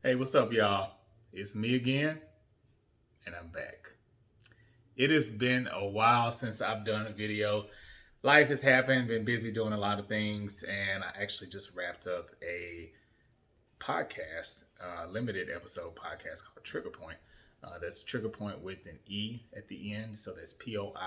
Hey, what's up, y'all? It's me again, and I'm back. It has been a while since I've done a video. Life has happened, been busy doing a lot of things, and I actually just wrapped up a podcast, limited episode podcast called Trigger Point. That's Trigger Point with an E at the end, so that's Pointe.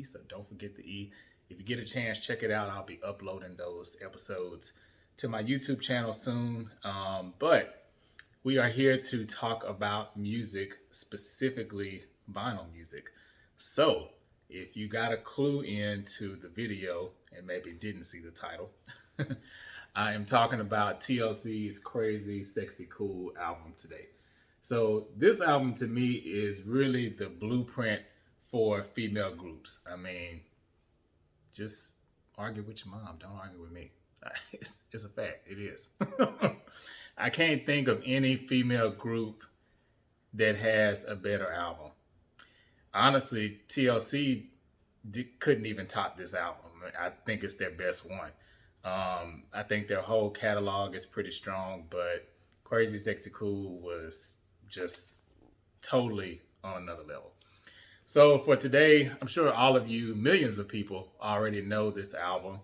So don't forget the E. If you get a chance, check it out. I'll be uploading those episodes to my YouTube channel soon. But we are here to talk about music, specifically vinyl music. So, if you got a clue into the video and maybe didn't see the title, I am talking about TLC's Crazy Sexy Cool album today. So, this album to me is really the blueprint for female groups. I mean, just argue with your mom, don't argue with me. It's a fact, it is. I can't think of any female group that has a better album. Honestly, TLC couldn't even top this album. I think it's their best one. I think their whole catalog is pretty strong, but Crazy Sexy Cool was just totally on another level. So for today, I'm sure all of you, millions of people, already know this album.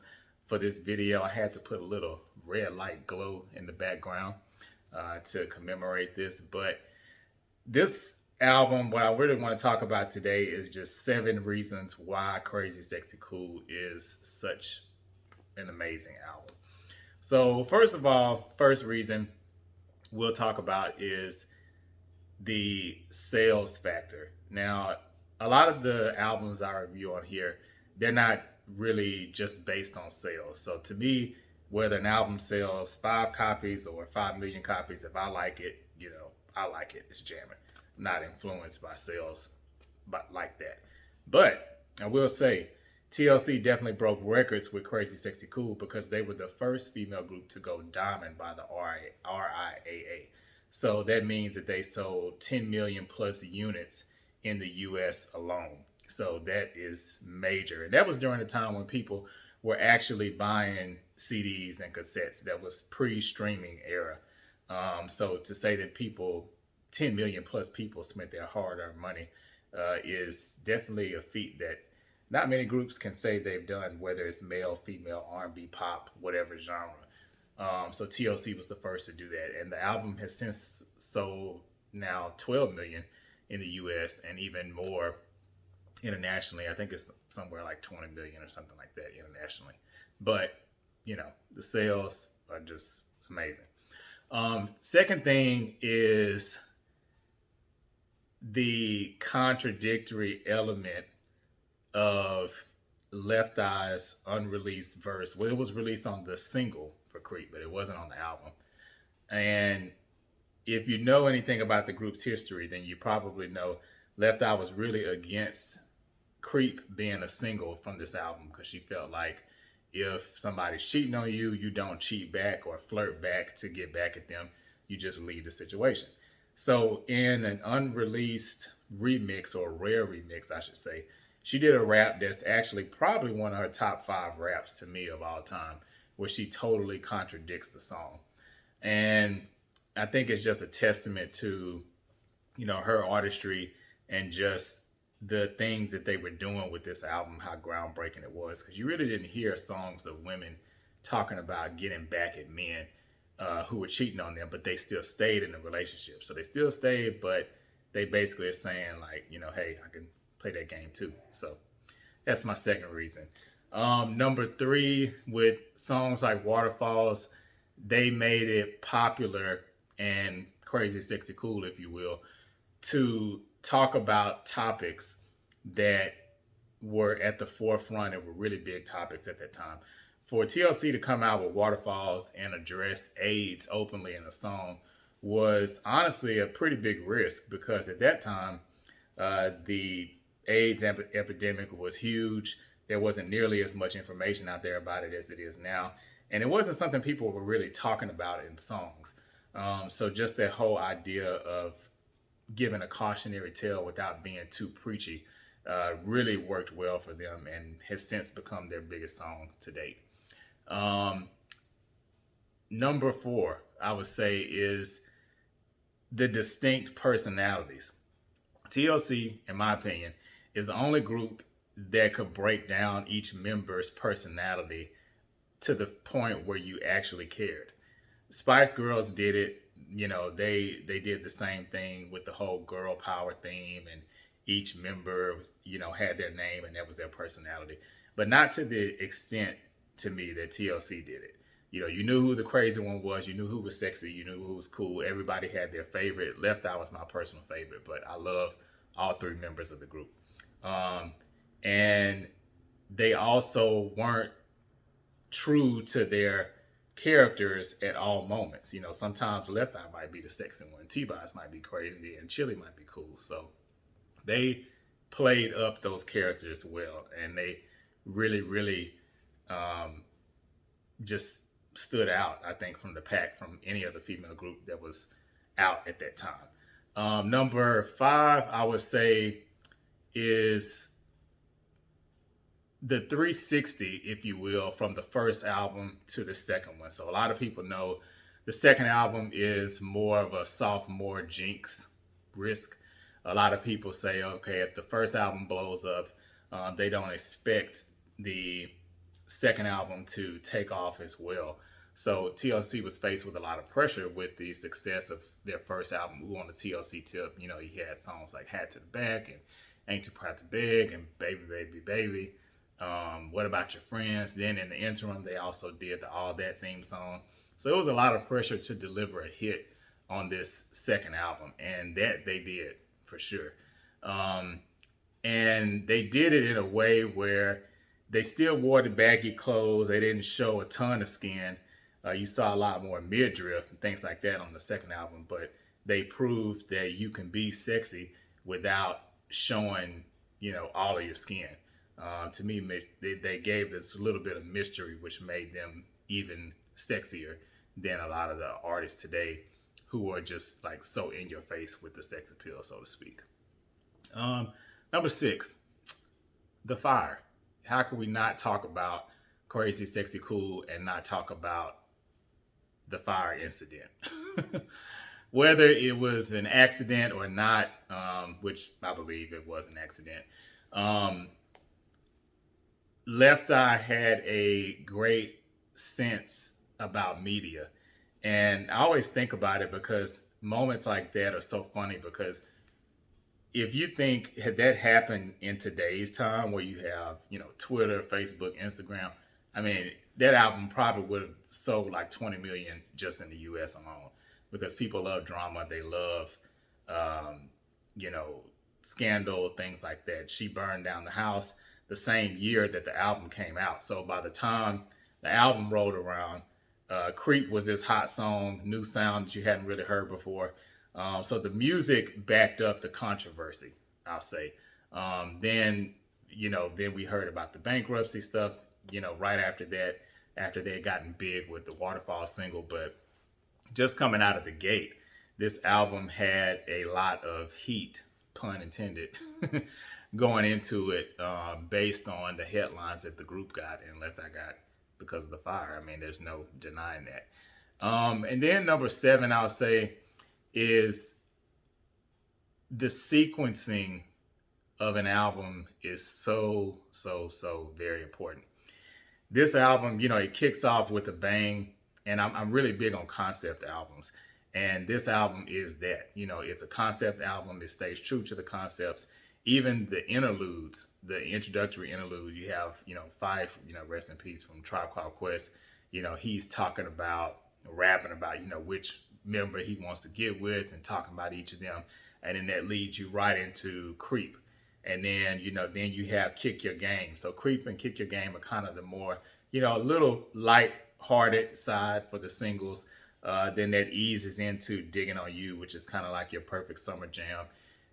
For this video, I had to put a little red light glow in the background to commemorate this. But this album, what I really want to talk about today is just 7 reasons why Crazy Sexy Cool is such an amazing album. So first of all, first reason we'll talk about is the sales factor. Now, a lot of the albums I review on here, they're not really just based on sales. So to me, whether an album sells 5 copies or 5 million copies, if I like it, I like it. It's jamming. I'm not influenced by sales but like that. But I will say, TLC definitely broke records with Crazy Sexy Cool because they were the first female group to go diamond by the RIAA. So that means that they sold 10 million plus units in the US alone. So that is major. And that was during a time when people were actually buying CDs and cassettes. That was pre-streaming era. So to say that 10 million plus people spent their hard-earned money is definitely a feat that not many groups can say they've done, whether it's male, female, R&B, pop, whatever genre. So TLC was the first to do that. And the album has since sold now 12 million in the US and even more internationally. I think it's somewhere like 20 million or something like that internationally. But, the sales are just amazing. Second thing is the contradictory element of Left Eye's Unreleased Verse. Well, it was released on the single for Creep, but it wasn't on the album. And if you know anything about the group's history, then you probably know Left Eye was really against Creep being a single from this album because she felt like if somebody's cheating on you, you don't cheat back or flirt back to get back at them. You just leave the situation. So in an unreleased remix, or rare remix, I should say, she did a rap that's actually probably one of her top 5 raps to me of all time, where she totally contradicts the song. And I think it's just a testament to, her artistry and just the things that they were doing with this album, how groundbreaking it was. Because you really didn't hear songs of women talking about getting back at men who were cheating on them, but they still stayed in the relationship. So they still stayed, but they basically are saying like, hey, I can play that game too. So that's my second reason. Number 3, with songs like Waterfalls, they made it popular and Crazy Sexy Cool, if you will, to talk about topics that were at the forefront and were really big topics at that time. For TLC to come out with Waterfalls and address AIDS openly in a song was honestly a pretty big risk because at that time, the AIDS epidemic was huge. There wasn't nearly as much information out there about it as it is now. And it wasn't something people were really talking about in songs. So just that whole idea of giving a cautionary tale without being too preachy really worked well for them and has since become their biggest song to date. Number 4, I would say, is the distinct personalities. TLC, in my opinion, is the only group that could break down each member's personality to the point where you actually cared. Spice Girls did it. They did the same thing with the whole girl power theme, and each member, had their name and that was their personality. But not to the extent, to me, that TLC did it. You knew who the crazy one was. You knew who was sexy. You knew who was cool. Everybody had their favorite. Left Eye was my personal favorite, but I love all three members of the group. Um, and they also weren't true to their characters at all moments. Sometimes Left Eye might be the sexy one, T-Boz might be crazy, and Chili might be cool. So they played up those characters well, and they really, really just stood out, I think, from the pack from any other female group that was out at that time. Number 5, I would say, is the 360, if you will, from the first album to the second one. So a lot of people know the second album is more of a sophomore jinx risk. A lot of people say, okay, if the first album blows up, they don't expect the second album to take off as well. So TLC was faced with a lot of pressure with the success of their first album. We on the TLC tip, you had songs like Hat to the Back and Ain't Too Proud to Beg and Baby, Baby, Baby. What About Your Friends? Then in the interim, they also did the All That theme song. So it was a lot of pressure to deliver a hit on this second album, and that they did for sure. And they did it in a way where they still wore the baggy clothes. They didn't show a ton of skin. You saw a lot more midriff and things like that on the second album, but they proved that you can be sexy without showing, all of your skin. To me, they gave this little bit of mystery, which made them even sexier than a lot of the artists today who are just like so in your face with the sex appeal, so to speak. Number 6, The Fire. How can we not talk about Crazy Sexy Cool and not talk about the fire incident? Whether it was an accident or not, which I believe it was an accident, Left Eye had a great sense about media. And I always think about it because moments like that are so funny, because if you think had that happened in today's time where you have, Twitter, Facebook, Instagram, I mean, that album probably would have sold like 20 million just in the US alone, because people love drama. They love, scandal, things like that. She burned down the house the same year that the album came out. So by the time the album rolled around, Creep was this hot song, new sound that you hadn't really heard before. So the music backed up the controversy, I'll say. Then we heard about the bankruptcy stuff, right after that, after they had gotten big with the Waterfalls single. But just coming out of the gate, this album had a lot of heat, pun intended, going into it, based on the headlines that the group got and Left Eye got because of The Fire. I mean, there's no denying that. And then number 7, I'll say, is the sequencing of an album is so very important. This album, it kicks off with a bang, and I'm really big on concept albums. And this album is that. It's a concept album. It stays true to the concepts. Even the interludes, the introductory interlude, you have, Fife, rest in peace, from Tribe Called Quest. He's talking about, rapping about, which member he wants to get with and talking about each of them. And then that leads you right into Creep. And then, then you have Kick Your Game. So Creep and Kick Your Game are kind of the more, a little light-hearted side for the singles. Then that eases into Digging on You, which is kind of like your perfect summer jam.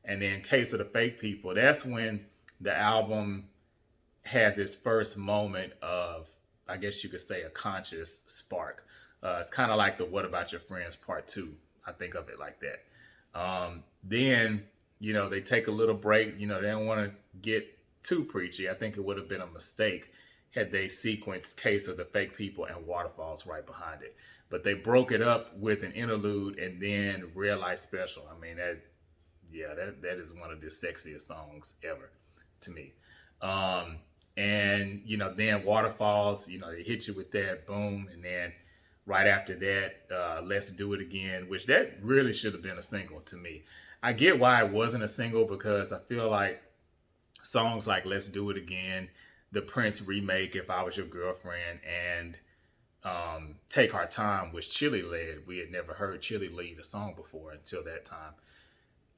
And then Case of the Fake People, that's when the album has its first moment of, I guess you could say, a conscious spark. It's kind of like the What About Your Friends Part 2. I think of it like that. Then, they take a little break. They don't want to get too preachy. I think it would have been a mistake had they sequenced Case of the Fake People and Waterfalls right behind it. But they broke it up with an interlude and then Red Light Special. I mean, that is one of the sexiest songs ever to me. Um, and then Waterfalls, they hit you with that boom, and then right after that, Let's Do It Again, which that really should have been a single to me. I get why it wasn't a single because I feel like songs like Let's Do It Again, the Prince remake, If I Was Your Girlfriend, and Take Our Time, which Chili led. We had never heard Chili lead a song before until that time.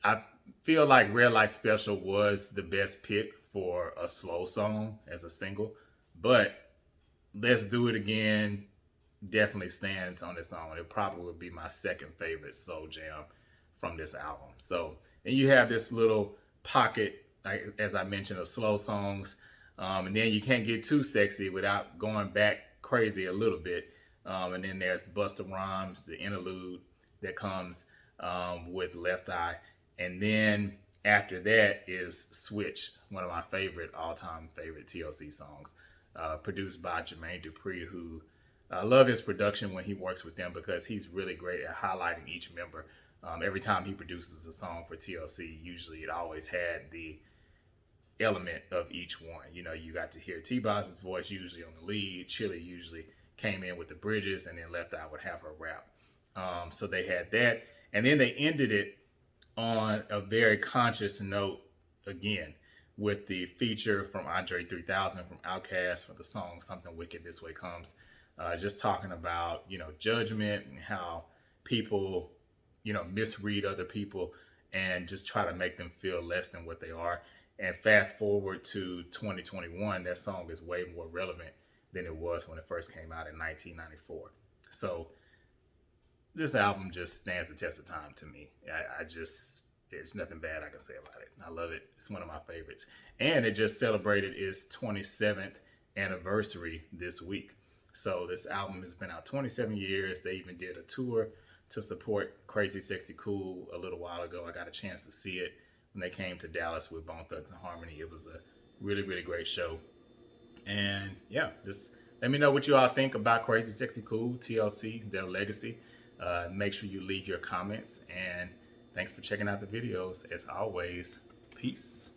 I feel like Red Light Special was the best pick for a slow song as a single, but Let's Do It Again definitely stands on its own. It probably would be my second favorite slow jam from this album. So, and you have this little pocket, like, as I mentioned, of slow songs, and then you can't get too sexy without going back crazy a little bit. And then there's Busta Rhymes, the interlude that comes with Left Eye. And then after that is Switch, one of my all-time favorite TLC songs, produced by Jermaine Dupri, who I love his production when he works with them because he's really great at highlighting each member. Every time he produces a song for TLC, usually it always had the element of each one. You got to hear T-Boz's voice usually on the lead. Chili usually came in with the bridges, and then Left Eye would have her rap. So they had that. And then they ended it on a very conscious note again with the feature from Andre 3000 from Outkast for the song Something Wicked This Way Comes. Just talking about, judgment and how people, misread other people and just try to make them feel less than what they are. And fast forward to 2021, that song is way more relevant than it was when it first came out in 1994. So this album just stands the test of time to me. There's nothing bad I can say about it. I love it. It's one of my favorites. And it just celebrated its 27th anniversary this week. So this album has been out 27 years. They even did a tour to support CrazySexyCool a little while ago. I got a chance to see it when they came to Dallas with Bone Thugs and Harmony. It was a really, really great show. And yeah, just let me know what you all think about CrazySexyCool, TLC, their legacy. Make sure you leave your comments. And thanks for checking out the videos. As always, peace.